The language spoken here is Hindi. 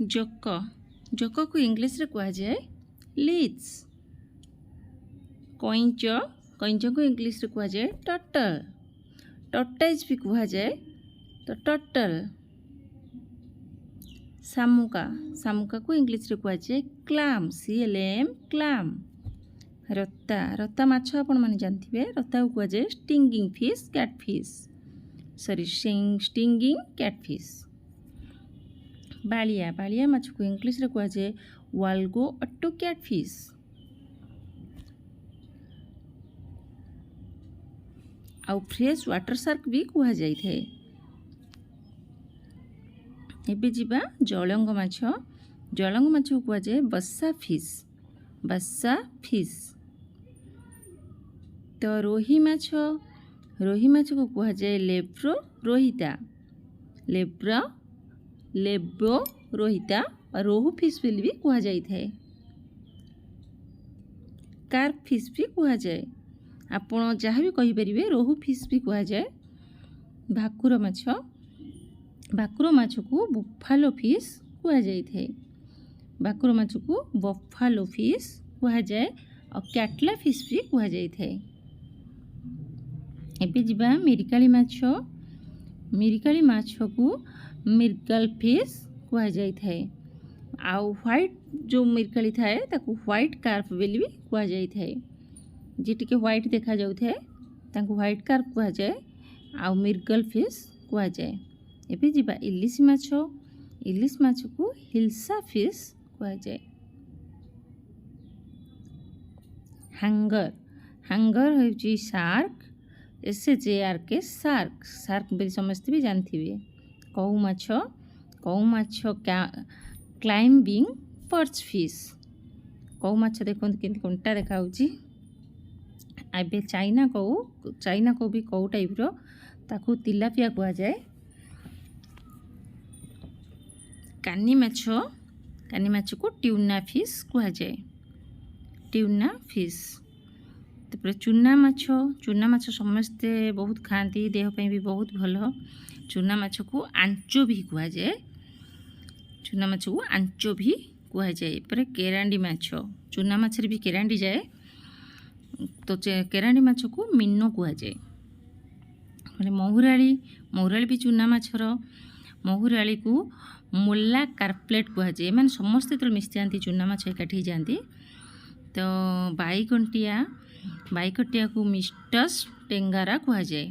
जोक जोक को इंग्लिश रे कह जाए लीच। कईंच कईंच को इंग्लिश रे कह जाए टर्टल। टर्टाइज भी कह जाए तो टर्टल। शामुका शामुका को इंग्लिश रे कह जाए क्लाम CLAM क्लाम। रत्ता रत्ता माछ आपण माने जानथिबे रत्ता को कह जाए stinging fish catfish sorry stinging catfish. Ballia Ballia माछ को इंग्लिश रे कह जाए वाल्गो अट्टो कैटफिश। आउ फ्रेश वाटर शार्क भी कह जाई थे। एबे जिबा जलंग माछ को कह जाए बस्सा फिश। तो रोही माछ को कह जाए लेब्रो रोहिता और रोहू फिश भी कह जाई थे। कार्प फिश भी कह जाए आपण जहाँ भी कहींपर रोहू फिश भी कह जाए। भाकुर माछ को बफालो फिश कह जाई थे। भाकुर माछ को बफालो फिश कह जाए और कैटला फिश भी कह जाई थे। एबे जिबा मिरकाली माछ को मिर्गल फिश कह जाई थे। आउ व्हाइट जो मिरकाली थाए ताकू व्हाइट कार्प बेली भी कह जाई थे। जी टिके व्हाइट देखा जाउ थे ताकू व्हाइट कार्प कह जाए आउ मिर्गल फिश कह जाए। एबे जिबा इलिश माछ को हिल्सा फिश कह जाए। हांगर होची शार्क SHARK शार्क बेली समझते भी जानथिबे। कऊ माछ क्लाइंबिंग पर्च फिश। कऊ माछ देखो केंती कंटा देखा होची। एबे चाइना कऊ भी कऊ टाइप रो ताकू तिलापिया कह जाए। कानी माछ को ट्यूना फिश कह जाए। ट्यूना फिश तापर चूना माछ समस्ते बहुत खाती देह पे भी बहुत भल। चूना माछ को आंचो भी कह जाए। कह जाए पर केरांडी माछ चूना माछ भी केरांडी जाए तो केरांडी माछ को मिनो कह जाए। महुराली भी चूना माछर। महुराली को मुला कार्पलेट कह जाए। माने समस्ते तो मिस जाती चूना माछ एकाठी जाती। तो बाईकटिया को मिस्टस टेंगारा कह जाए।